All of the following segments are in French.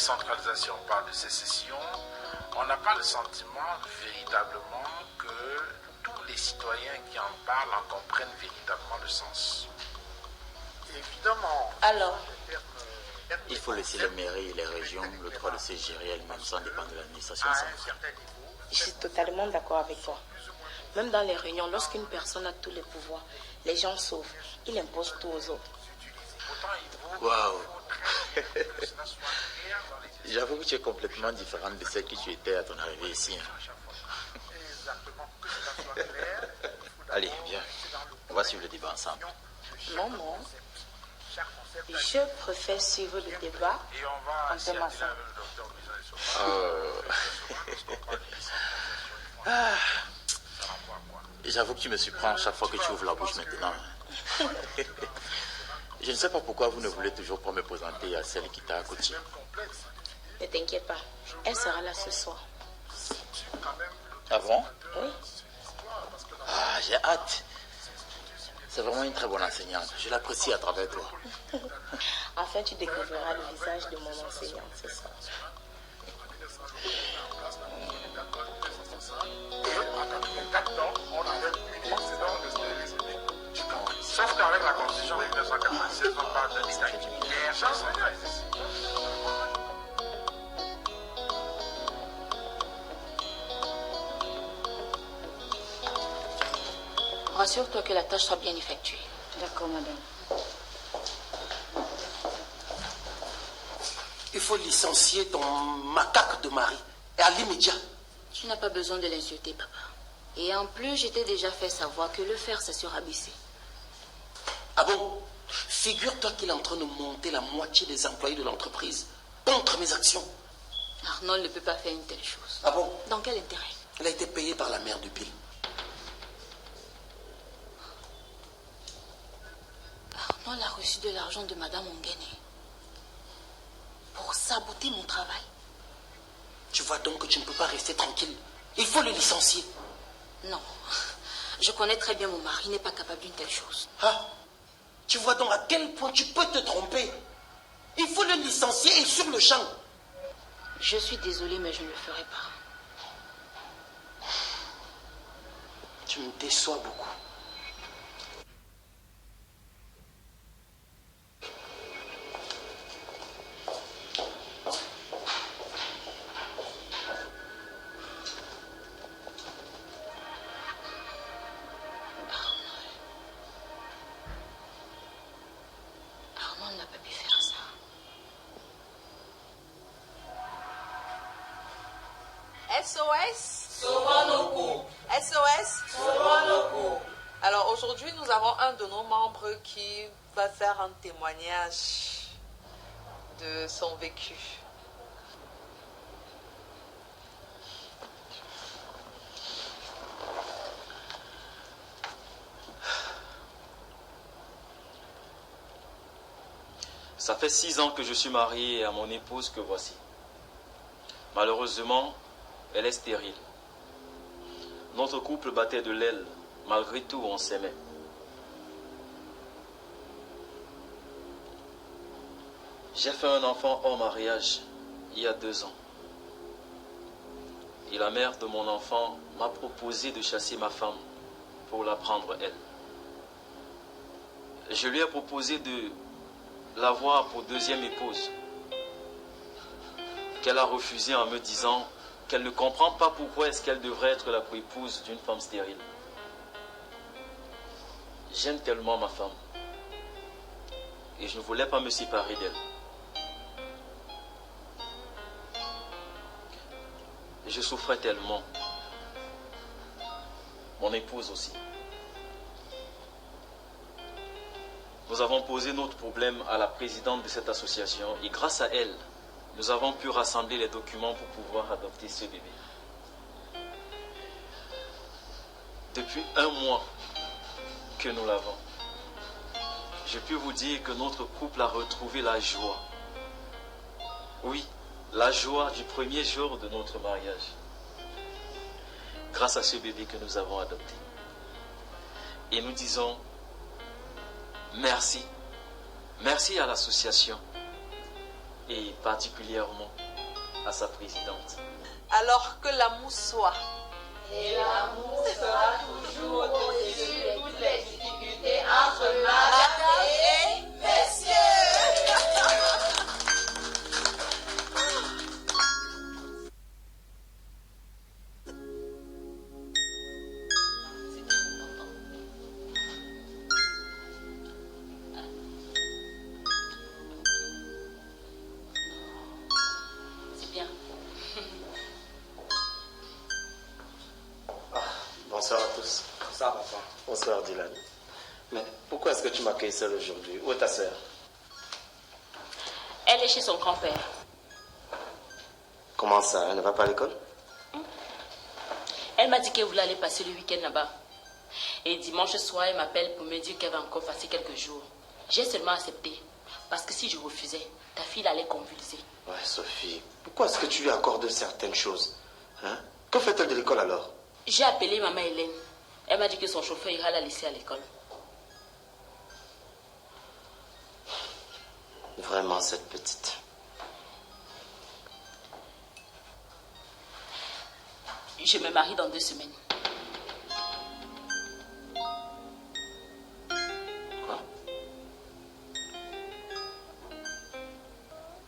décentralisation, on parle de sécession, on n'a pas le sentiment véritablement que tous les citoyens qui en parlent en comprennent véritablement le sens. Évidemment. Alors, il faut laisser les mairies et les régions le droit de se gérer elles-mêmes sans dépendre de l'administration centrale. je suis totalement d'accord avec toi. Même dans les réunions, lorsqu'une personne a tous les pouvoirs, les gens sauvent. Il impose tout aux autres. Waouh! J'avoue que tu es complètement différente de celle que tu étais à ton arrivée ici. Allez, viens. On va suivre le débat ensemble. Non, non. Je préfère suivre le débat en te massant. J'avoue que tu me surprends chaque fois que tu ouvres la bouche maintenant. Je ne sais pas pourquoi vous ne voulez toujours pas me présenter à celle qui t'a coaché. Ne t'inquiète pas, elle sera là ce soir. Ah bon? Oui. Ah, j'ai hâte. C'est vraiment une très bonne enseignante. Je l'apprécie à travers toi. Enfin, tu découvriras le visage de mon enseignante ce soir. Sauf qu'avec la Constitution de 1996, on parle d'un État unitaire, décentralisé. Rassure-toi que la tâche sera bien effectuée. D'accord, madame. Il faut licencier ton macaque de mari. Et à l'immédiat. Tu n'as pas besoin de l'insulter, papa. Et en plus, je t'ai déjà fait savoir que le faire, ça sera baissé. Ah bon? Figure-toi qu'il est en train de monter la moitié des employés de l'entreprise contre mes actions. Arnold ne peut pas faire une telle chose. Ah bon? Dans quel intérêt? Elle a été payée par la mère de Bill. Arnold a reçu de l'argent de Madame Ongene pour saboter mon travail. Tu vois donc que tu ne peux pas rester tranquille. Il faut le licencier. Non. Je connais très bien mon mari. Il n'est pas capable d'une telle chose. Ah, tu vois donc à quel point tu peux te tromper. Il faut le licencier et sur le champ. Je suis désolée, mais je ne le ferai pas. Tu me déçois beaucoup. Arnold n'a pas pu faire ça. SOS Sobanoku. SOS Sobanoku. Alors aujourd'hui, nous avons un de nos membres qui va faire un témoignage de son vécu. Ça fait 6 ans que je suis marié à mon épouse que voici. Malheureusement, elle est stérile. Notre couple battait de l'aile. Malgré tout, on s'aimait. J'ai fait un enfant hors mariage il y a 2 ans. Et la mère de mon enfant m'a proposé de chasser ma femme pour la prendre elle. Je lui ai proposé de l'avoir pour deuxième épouse, qu'elle a refusé en me disant qu'elle ne comprend pas pourquoi est-ce qu'elle devrait être la coépouse d'une femme stérile. J'aime tellement ma femme et je ne voulais pas me séparer d'elle. Je souffrais tellement. Mon épouse aussi. Nous avons posé notre problème à la présidente de cette association et grâce à elle, nous avons pu rassembler les documents pour pouvoir adopter ce bébé. Depuis 1 mois que nous l'avons, je peux vous dire que notre couple a retrouvé la joie. Oui, la joie du premier jour de notre mariage. Grâce à ce bébé que nous avons adopté. Et nous disons merci. Merci à l'association. et particulièrement à sa présidente. Alors que l'amour soit. Et l'amour sera toujours au-dessus de toutes les difficultés entre madame et messieurs. C'est bien. Bonsoir à tous. Ça va pas. Bonsoir Dylan. Mais pourquoi est-ce que tu m'accueilles seul aujourd'hui? Où est ta sœur? Elle est chez son grand-père. Comment ça? Elle ne va pas à l'école? Elle m'a dit qu'elle voulait aller passer le week-end là-bas. Et dimanche soir, elle m'appelle pour me dire qu'elle va encore passer quelques jours. J'ai seulement accepté. Parce que si je refusais, ta fille allait convulser. Ouais, Sophie, pourquoi est-ce que tu lui accordes certaines choses? Hein? Que fait-elle de l'école alors? J'ai appelé maman Hélène. Elle m'a dit que son chauffeur ira la laisser à l'école. Vraiment, cette petite. Je me marie dans 2 semaines. Quoi?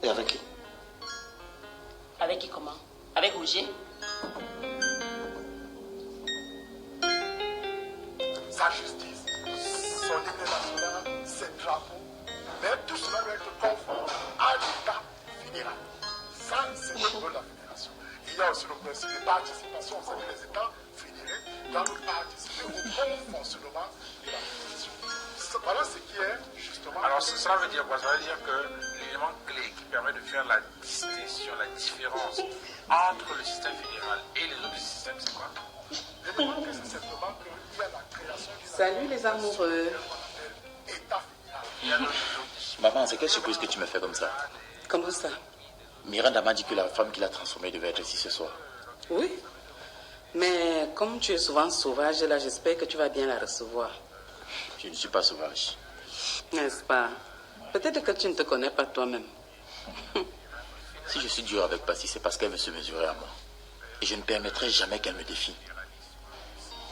Et avec qui? Avec qui comment? Avec Roger? Sa justice, son hymne national, ses drapeaux, mais tout cela doit être conforme à l'État fédéral. Ça, c'est le niveau de la fédération. Il y a aussi le principe de participation, vous savez, les États fédérés doivent participer au bon fonctionnement de la fédération. Voilà ce qui est justement... Alors cela veut dire quoi? Ça veut dire que l'élément clé qui permet de faire la distinction, la différence entre le système fédéral et les autres systèmes, c'est quoi? L'élément clé, c'est simplement qu'il y a la création d'une... Salut les amoureux. État fédéral. Maman, c'est quelle surprise que tu me fais comme ça? Comment ça? Miranda m'a dit que la femme qui l'a transformée devait être ici ce soir. Oui. Mais comme tu es souvent sauvage, là, j'espère que tu vas bien la recevoir. Je ne suis pas sauvage. N'est-ce pas? Peut-être que tu ne te connais pas toi-même. Si je suis dur avec Passy, c'est parce qu'elle veut se mesurer à moi. Et je ne permettrai jamais qu'elle me défie.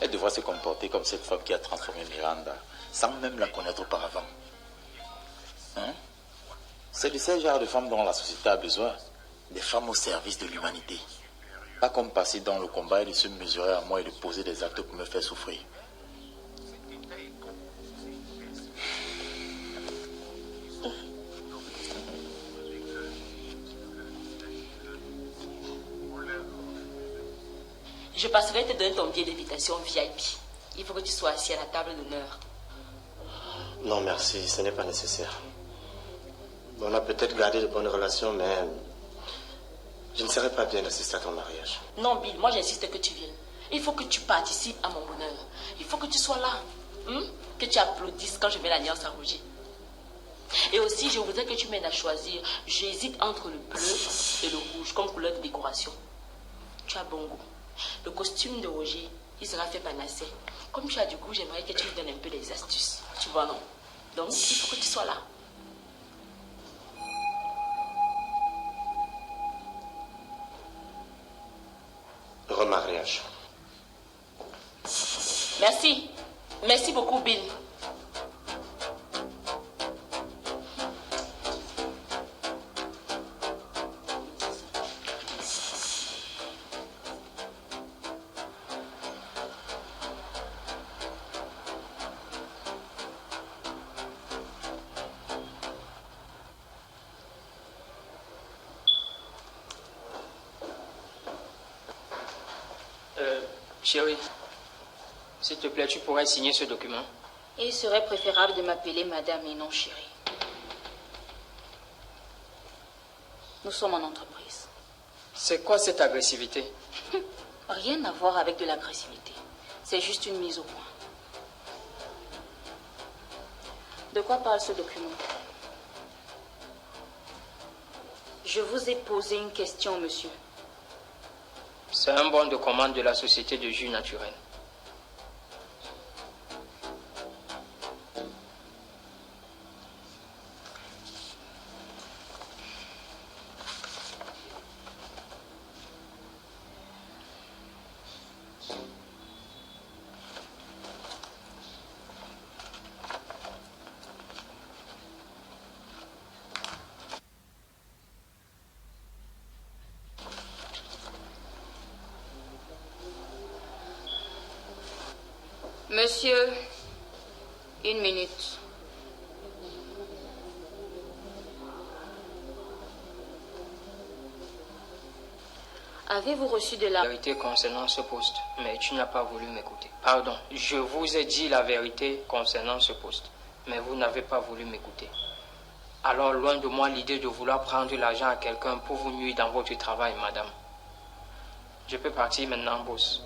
Elle devra se comporter comme cette femme qui a transformé Miranda, sans même la connaître auparavant. Hein? C'est de ce genre de femmes dont la société a besoin. Des femmes au service de l'humanité. Pas comme Passy dans le combat et de se mesurer à moi et de poser des actes pour me faire souffrir. Je passerai te donner ton billet d'invitation VIP. Il faut que tu sois assis à la table d'honneur. Non, merci, ce n'est pas nécessaire. On a peut-être gardé de bonnes relations, mais je ne serais pas bien d'assister à ton mariage. Non, Bill, moi j'insiste que tu viennes. Il faut que tu participes à mon bonheur. Il faut que tu sois là. Que tu applaudisses quand je mets l'alliance à Roger. Et aussi, je voudrais que tu m'aides à choisir. J'hésite entre le bleu et le rouge comme couleur de décoration. Tu as bon goût. Le costume de Roger, il sera fait panacée. Comme tu as du goût, j'aimerais que tu me donnes un peu des astuces. Tu vois, non? Donc, il faut que tu sois là. Remariage. Merci. Merci beaucoup, Bill. Chérie, s'il te plaît, tu pourrais signer ce document? Il serait préférable de m'appeler madame et non chérie. Nous sommes en entreprise. C'est quoi cette agressivité? Rien à voir avec de l'agressivité. C'est juste une mise au point. De quoi parle ce document? Je vous ai posé une question, monsieur. C'est un bon de commande de la société de jus naturel. Monsieur, 1 minute. Avez-vous reçu de la vérité concernant ce poste, mais tu n'as pas voulu m'écouter. Pardon, je vous ai dit la vérité concernant ce poste, mais vous n'avez pas voulu m'écouter. Alors, loin de moi l'idée de vouloir prendre l'argent à quelqu'un pour vous nuire dans votre travail, madame. Je peux partir maintenant, boss.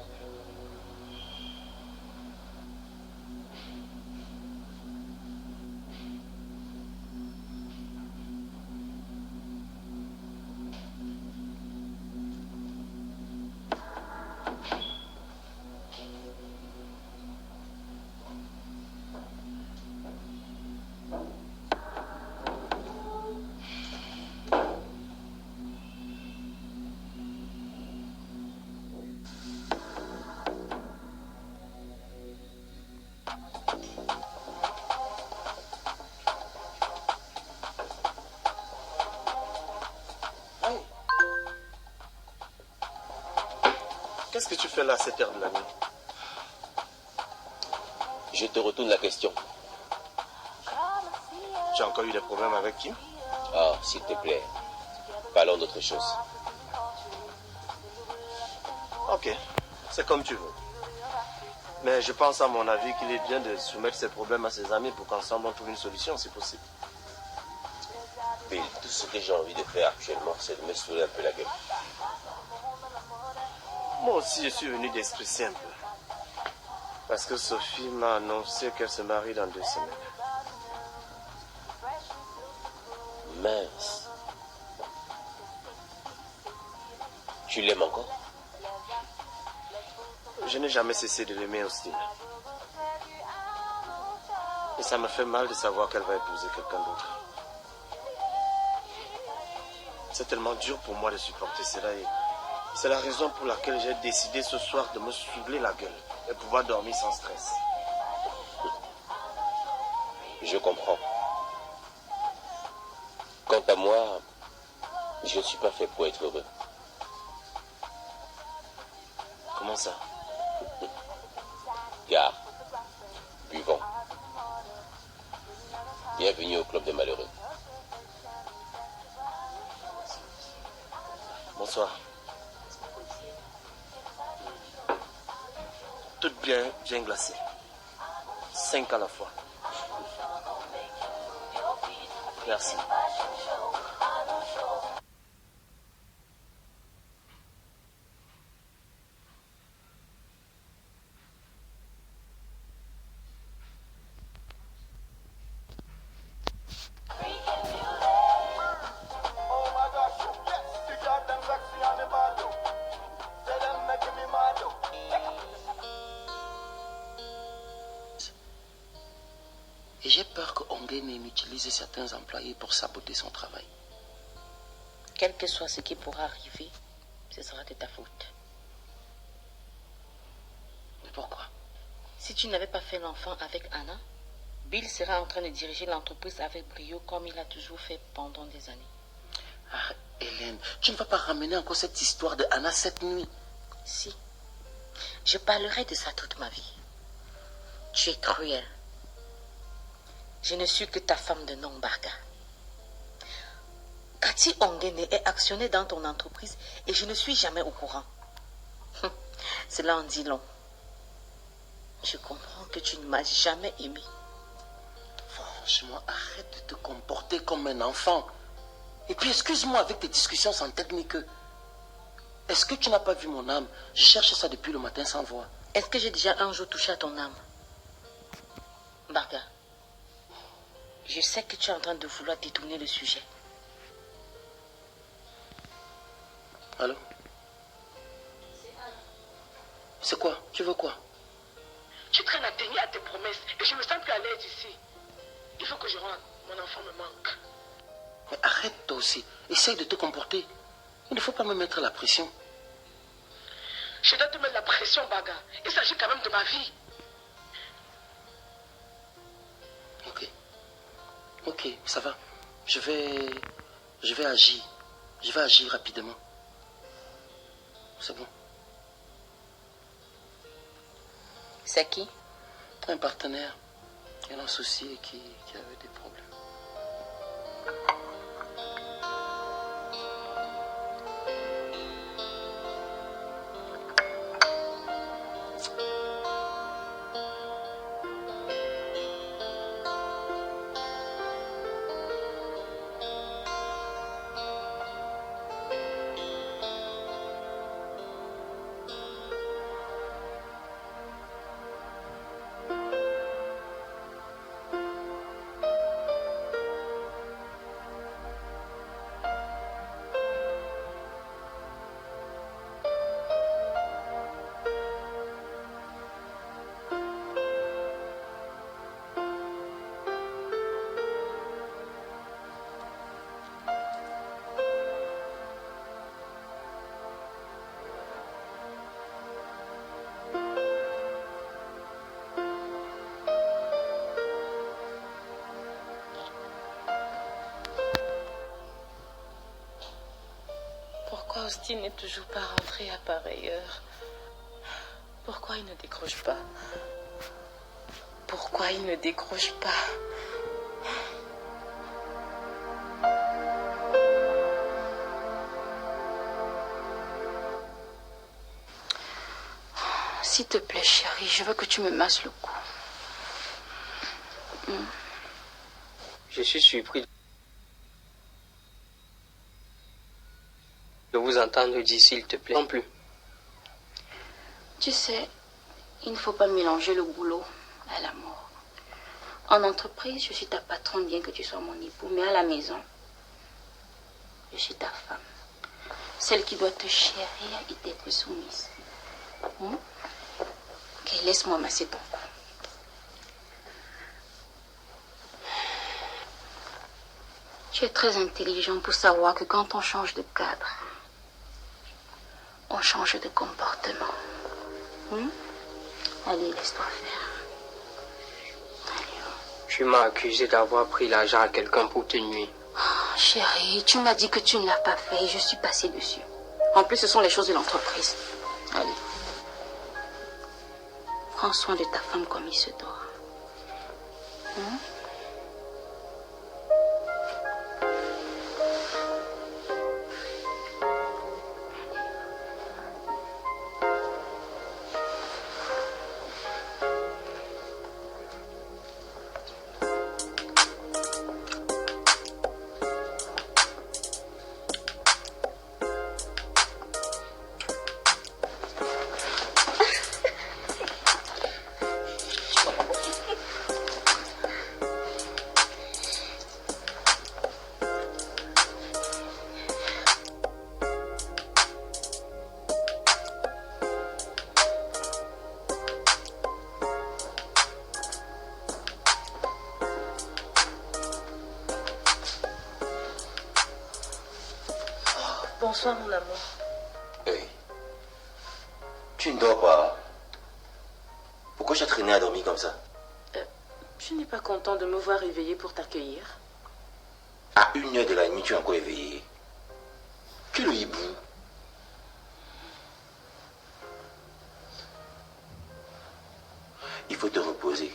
Qu'est-ce que tu fais là à cette heure de la nuit? Je te retourne la question. Tu as encore eu des problèmes avec Kim? Ah, s'il te plaît. Parlons d'autre chose. Ok, c'est comme tu veux. Mais je pense à mon avis qu'il est bien de soumettre ses problèmes à ses amis pour qu'ensemble on trouve une solution si possible. Bill, tout ce que j'ai envie de faire actuellement, c'est de me saouler un peu la gueule. Moi aussi, je suis venu d'expresser un peu. Parce que Sophie m'a annoncé qu'elle se marie dans 2 semaines. Mince. Tu l'aimes encore? Je n'ai jamais cessé de l'aimer, Austin. Et ça me fait mal de savoir qu'elle va épouser quelqu'un d'autre. C'est tellement dur pour moi de supporter cela. Et c'est la raison pour laquelle j'ai décidé ce soir de me saouler la gueule et pouvoir dormir sans stress. Je comprends. Quant à moi, je ne suis pas fait pour être heureux. Comment ça? Gare, buvons. Bienvenue au club des malheureux. Bonsoir. Tout bien glacé. 5 à la fois. Merci. Et j'ai peur que Ongene utilise certains employés pour saboter son travail. Quel que soit ce qui pourra arriver, ce sera de ta faute. Mais pourquoi? Si tu n'avais pas fait l'enfant avec Anna, Bill serait en train de diriger l'entreprise avec brio comme il a toujours fait pendant des années. Ah, Hélène, tu ne vas pas ramener encore cette histoire de Anna cette nuit? Si. Je parlerai de ça toute ma vie. Tu es cruel. Je ne suis que ta femme de nom, Barga. Cathy Ongene est actionnaire dans ton entreprise et je ne suis jamais au courant. Cela en dit long. Je comprends que tu ne m'as jamais aimé. Franchement, arrête de te comporter comme un enfant. Et puis excuse-moi avec tes discussions sans technique. Est-ce que tu n'as pas vu mon âme? Je cherche ça depuis le matin sans voir. Est-ce que j'ai déjà un jour touché à ton âme? Barga, je sais que tu es en train de vouloir détourner le sujet. Allô? C'est quoi? Tu veux quoi? Tu traînes à tenir à tes promesses et je me sens plus à l'aise ici. Il faut que je rentre. Mon enfant me manque. Mais arrête toi aussi. Essaye de te comporter. Il ne faut pas me mettre la pression. Je dois te mettre la pression, Baga. Il s'agit quand même de ma vie. Ok. Ok, ça va. Je vais agir. Je vais agir rapidement. C'est bon. C'est qui? un partenaire, un associé qui avait des problèmes. Pourquoi Austin n'est toujours pas rentré à pareille heure? Pourquoi il ne décroche pas? Pourquoi il ne décroche pas? S'il te plaît, chérie, je veux que tu me masses le cou. Je suis surpris de vous entendre dire s'il te plaît. Non plus. Tu sais, il ne faut pas mélanger le boulot à l'amour. En entreprise, je suis ta patronne, bien que tu sois mon époux, mais à la maison, je suis ta femme. Celle qui doit te chérir et t'être soumise. Ok, laisse-moi masser ton cou. Tu es très intelligent pour savoir que quand on change de cadre, on change de comportement. Allez, laisse-toi faire. Tu m'as accusé d'avoir pris l'argent à quelqu'un pour te nuire. Oh, chérie, tu m'as dit que tu ne l'as pas fait et je suis passée dessus. En plus, ce sont les choses de l'entreprise. Allez. Prends soin de ta femme comme il se doit. Bonsoir, mon amour. Hey. Tu ne dors pas? Pourquoi tu as traîné à dormir comme ça? Tu n'es pas content de me voir réveillée pour t'accueillir? À 1h de la nuit, tu es encore éveillé. Tu es le hibou. Il faut te reposer.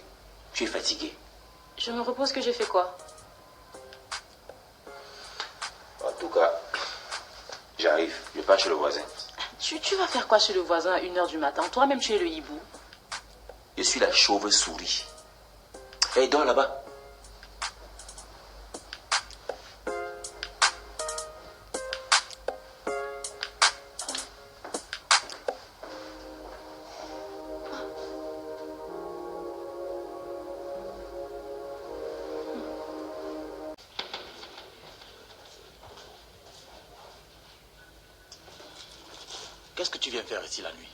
Tu es fatigué. Je me repose que j'ai fait quoi? En tout cas, j'arrive. Je pars chez le voisin. Tu vas faire quoi chez le voisin à 1h du matin? Toi-même, tu es le hibou. Je suis la chauve-souris. Et dors là-bas. Qu'est-ce que tu viens faire ici la nuit?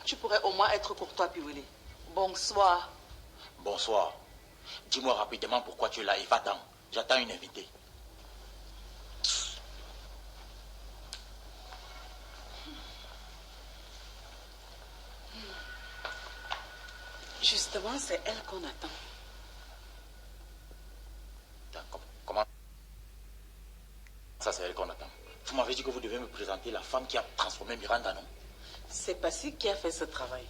Tu pourrais au moins être courtois, Piwili. Bonsoir. Bonsoir. Dis-moi rapidement pourquoi tu es là et va-t'en. J'attends une invitée. Justement, c'est elle qu'on attend. Comment ça, c'est elle qu'on attend? Vous m'avez dit que vous devez me présenter la femme qui a transformé Miranda, non? C'est Passy qui a fait ce travail.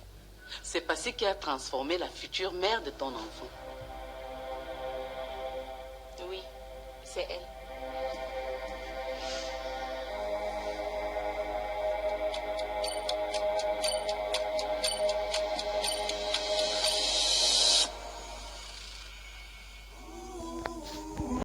C'est Passy qui a transformé la future mère de ton enfant. Oui, c'est elle.